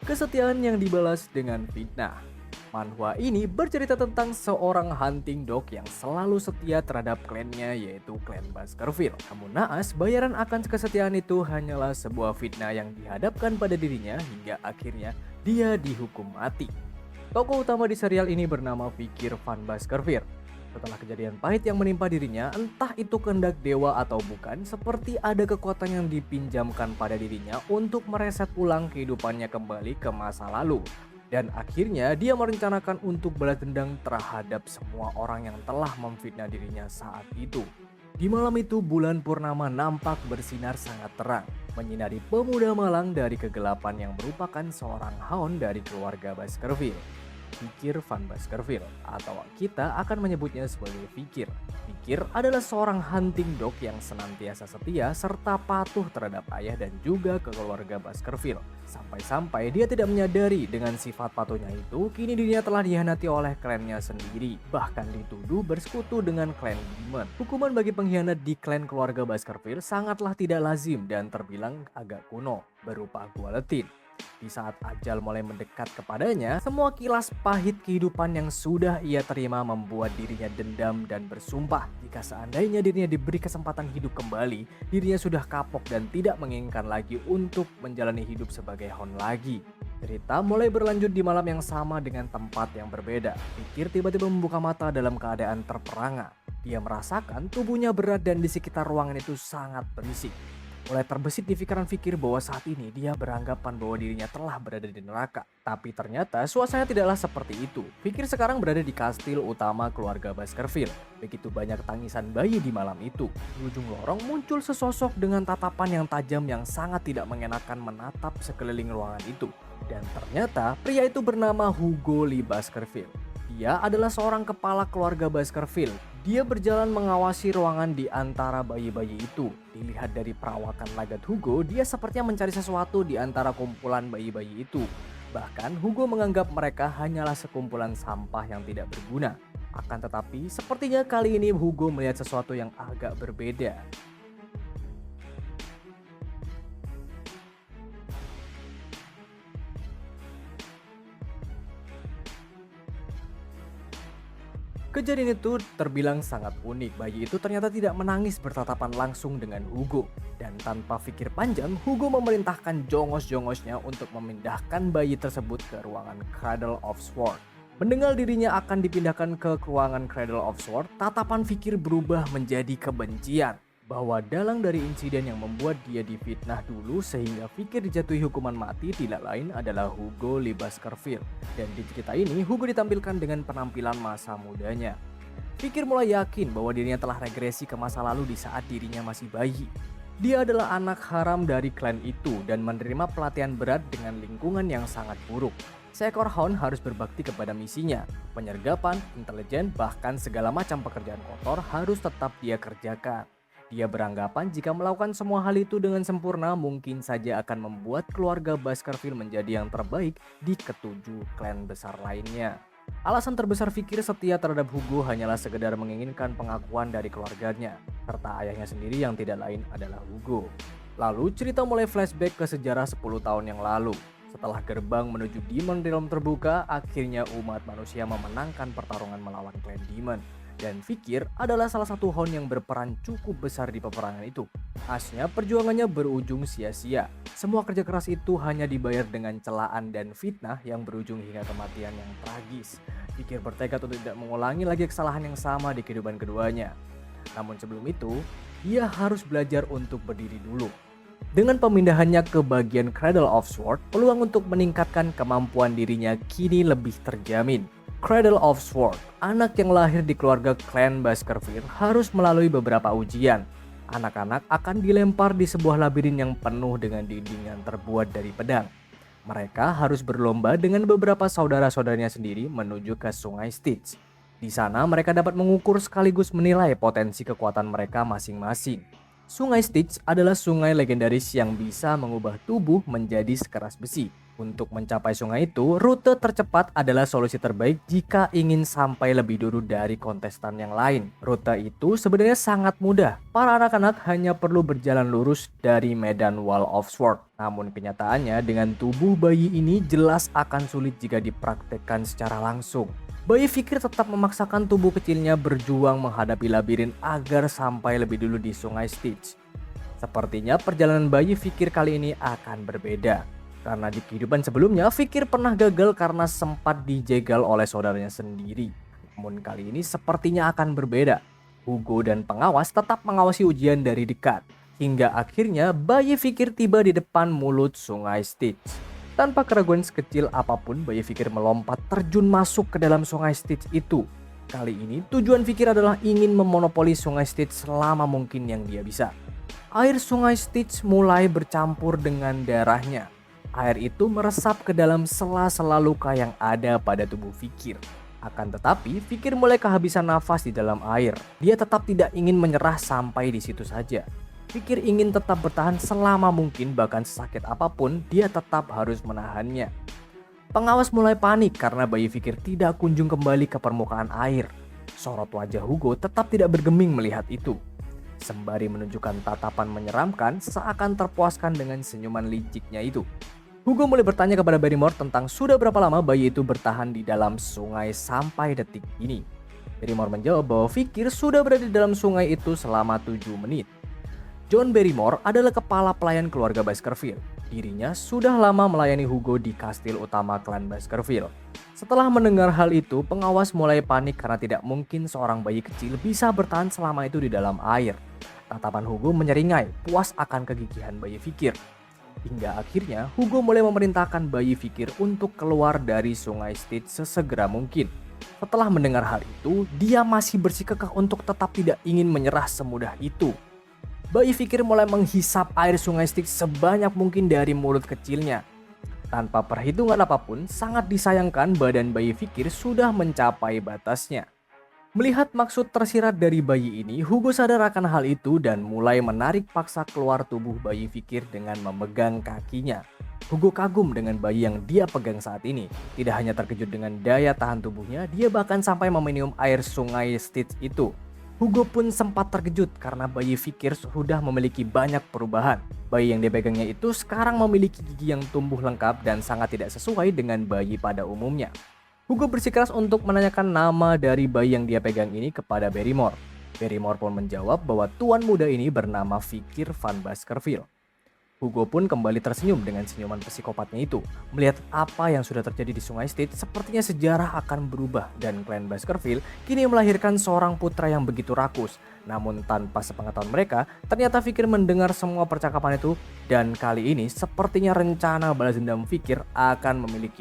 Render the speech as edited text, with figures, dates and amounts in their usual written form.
Kesetiaan yang dibalas dengan fitnah. Manhwa ini bercerita tentang seorang hunting dog yang selalu setia terhadap klannya, yaitu klan Baskerville. Namun naas, bayaran akan kesetiaan itu hanyalah sebuah fitnah yang dihadapkan pada dirinya hingga akhirnya dia dihukum mati. Tokoh utama di serial ini bernama Vikir Van Baskerville. Setelah kejadian pahit yang menimpa dirinya, entah itu kehendak dewa atau bukan, seperti ada kekuatan yang dipinjamkan pada dirinya untuk mereset ulang kehidupannya kembali ke masa lalu. Dan akhirnya dia merencanakan untuk balas dendam terhadap semua orang yang telah memfitnah dirinya saat itu. Di malam itu bulan purnama nampak bersinar sangat terang, menyinari pemuda malang dari kegelapan yang merupakan seorang hound dari keluarga Baskerville. Vikir Van Baskerville, atau kita akan menyebutnya sebagai Vikir. Vikir adalah seorang hunting dog yang senantiasa setia serta patuh terhadap ayah dan juga ke keluarga Baskerville. Sampai-sampai dia tidak menyadari dengan sifat patuhnya itu, kini dirinya telah dihianati oleh klannya sendiri. Bahkan dituduh bersekutu dengan klan Demon. Hukuman bagi pengkhianat di klan keluarga Baskerville sangatlah tidak lazim dan terbilang agak kuno, berupa guillotine. Di saat ajal mulai mendekat kepadanya, semua kilas pahit kehidupan yang sudah ia terima membuat dirinya dendam dan bersumpah jika seandainya dirinya diberi kesempatan hidup kembali, dirinya sudah kapok dan tidak menginginkan lagi untuk menjalani hidup sebagai hound lagi. Cerita mulai berlanjut di malam yang sama dengan tempat yang berbeda. Pikir tiba-tiba membuka mata dalam keadaan terperangah. Dia merasakan tubuhnya berat dan di sekitar ruangan itu sangat berisik. Mulai terbesit di pikiran Fikir bahwa saat ini dia beranggapan bahwa dirinya telah berada di neraka. Tapi ternyata suasana tidaklah seperti itu. Fikir sekarang berada di kastil utama keluarga Baskerville. Begitu banyak tangisan bayi di malam itu. Di ujung lorong muncul sesosok dengan tatapan yang tajam yang sangat tidak mengenakan menatap sekeliling ruangan itu. Dan ternyata pria itu bernama Hugo Lee Baskerville. Dia adalah seorang kepala keluarga Baskerville. Dia berjalan mengawasi ruangan di antara bayi-bayi itu. Dilihat dari perawakan lagat Hugo, dia sepertinya mencari sesuatu di antara kumpulan bayi-bayi itu. Bahkan Hugo menganggap mereka hanyalah sekumpulan sampah yang tidak berguna. Akan tetapi, sepertinya kali ini Hugo melihat sesuatu yang agak berbeda. Kejadian itu terbilang sangat unik. Bayi itu ternyata tidak menangis bertatapan langsung dengan Hugo. Dan tanpa pikir panjang, Hugo memerintahkan jongos-jongosnya untuk memindahkan bayi tersebut ke ruangan Cradle of Sword. Mendengar dirinya akan dipindahkan ke ruangan Cradle of Sword, tatapan Fikir berubah menjadi kebencian. Bahwa dalang dari insiden yang membuat dia difitnah dulu sehingga Fikir dijatuhi hukuman mati tidak lain adalah Hugo Lee Baskerville. Dan di cerita ini Hugo ditampilkan dengan penampilan masa mudanya. Fikir mulai yakin bahwa dirinya telah regresi ke masa lalu di saat dirinya masih bayi. Dia adalah anak haram dari klan itu dan menerima pelatihan berat dengan lingkungan yang sangat buruk. Seekor hound harus berbakti kepada misinya. Penyergapan, intelijen, bahkan segala macam pekerjaan kotor harus tetap dia kerjakan. Dia beranggapan jika melakukan semua hal itu dengan sempurna mungkin saja akan membuat keluarga Baskerville menjadi yang terbaik di ketujuh klan besar lainnya. Alasan terbesar Fikir setia terhadap Hugo hanyalah sekedar menginginkan pengakuan dari keluarganya, serta ayahnya sendiri yang tidak lain adalah Hugo. Lalu cerita mulai flashback ke sejarah 10 tahun yang lalu. Setelah gerbang menuju Demon Realm terbuka, akhirnya umat manusia memenangkan pertarungan melawan klan Demon. Dan Fikir adalah salah satu hound yang berperan cukup besar di peperangan itu. Khasnya perjuangannya berujung sia-sia. Semua kerja keras itu hanya dibayar dengan celaan dan fitnah yang berujung hingga kematian yang tragis. Fikir bertekad untuk tidak mengulangi lagi kesalahan yang sama di kehidupan keduanya. Namun sebelum itu, dia harus belajar untuk berdiri dulu. Dengan pemindahannya ke bagian Cradle of Sword, peluang untuk meningkatkan kemampuan dirinya kini lebih terjamin. Cradle of Sword, anak yang lahir di keluarga klan Baskerville harus melalui beberapa ujian. Anak-anak akan dilempar di sebuah labirin yang penuh dengan dinding yang terbuat dari pedang. Mereka harus berlomba dengan beberapa saudara-saudaranya sendiri menuju ke Sungai Styx. Di sana mereka dapat mengukur sekaligus menilai potensi kekuatan mereka masing-masing. Sungai Styx adalah sungai legendaris yang bisa mengubah tubuh menjadi sekeras besi. Untuk mencapai sungai itu, rute tercepat adalah solusi terbaik jika ingin sampai lebih dulu dari kontestan yang lain. Rute itu sebenarnya sangat mudah. Para anak-anak hanya perlu berjalan lurus dari medan Wall of Sword. Namun kenyataannya dengan tubuh bayi ini jelas akan sulit jika dipraktekkan secara langsung. Bayi Fikir tetap memaksakan tubuh kecilnya berjuang menghadapi labirin agar sampai lebih dulu di Sungai Styx. Sepertinya perjalanan bayi Fikir kali ini akan berbeda. Karena di kehidupan sebelumnya, Fikir pernah gagal karena sempat dijegal oleh saudaranya sendiri. Namun kali ini sepertinya akan berbeda. Hugo dan pengawas tetap mengawasi ujian dari dekat. Hingga akhirnya bayi Fikir tiba di depan mulut Sungai Styx. Tanpa keraguan sekecil apapun, bayi Fikir melompat terjun masuk ke dalam Sungai Styx itu. Kali ini tujuan Fikir adalah ingin memonopoli Sungai Styx selama mungkin yang dia bisa. Air Sungai Styx mulai bercampur dengan darahnya. Air itu meresap ke dalam sela-sela luka yang ada pada tubuh Fikir. Akan tetapi, Fikir mulai kehabisan nafas di dalam air. Dia tetap tidak ingin menyerah sampai di situ saja. Fikir ingin tetap bertahan selama mungkin, bahkan sesakit apapun, dia tetap harus menahannya. Pengawas mulai panik karena bayi Fikir tidak kunjung kembali ke permukaan air. Sorot wajah Hugo tetap tidak bergeming melihat itu. Sembari menunjukkan tatapan menyeramkan seakan terpuaskan dengan senyuman liciknya itu. Hugo mulai bertanya kepada Barrymore tentang sudah berapa lama bayi itu bertahan di dalam sungai sampai detik ini. Barrymore menjawab bahwa Fikir sudah berada di dalam sungai itu selama 7 menit. John Barrymore adalah kepala pelayan keluarga Baskerville. Dirinya sudah lama melayani Hugo di kastil utama klan Baskerville. Setelah mendengar hal itu, pengawas mulai panik karena tidak mungkin seorang bayi kecil bisa bertahan selama itu di dalam air. Tatapan Hugo menyeringai, puas akan kegigihan bayi Fikir. Hingga akhirnya Hugo mulai memerintahkan bayi Fikir untuk keluar dari Sungai Styx sesegera mungkin. Setelah mendengar hal itu, dia masih bersikukuh untuk tetap tidak ingin menyerah semudah itu. Bayi Fikir mulai menghisap air Sungai Styx sebanyak mungkin dari mulut kecilnya. Tanpa perhitungan apapun, sangat disayangkan badan bayi Fikir sudah mencapai batasnya. Melihat maksud tersirat dari bayi ini, Hugo sadar akan hal itu dan mulai menarik paksa keluar tubuh bayi Fikir dengan memegang kakinya. Hugo kagum dengan bayi yang dia pegang saat ini. Tidak hanya terkejut dengan daya tahan tubuhnya, dia bahkan sampai meminum air Sungai Styx itu. Hugo pun sempat terkejut karena bayi Fikir sudah memiliki banyak perubahan. Bayi yang dipegangnya itu sekarang memiliki gigi yang tumbuh lengkap dan sangat tidak sesuai dengan bayi pada umumnya. Hugo bersikeras untuk menanyakan nama dari bayi yang dia pegang ini kepada Barrymore. Barrymore pun menjawab bahwa tuan muda ini bernama Fikir van Baskerville. Hugo pun kembali tersenyum dengan senyuman psikopatnya itu. Melihat apa yang sudah terjadi di Sungai Styx, sepertinya sejarah akan berubah dan klan Baskerville kini melahirkan seorang putra yang begitu rakus. Namun tanpa sepengetahuan mereka, ternyata Fikir mendengar semua percakapan itu dan kali ini sepertinya rencana balas dendam Fikir akan memiliki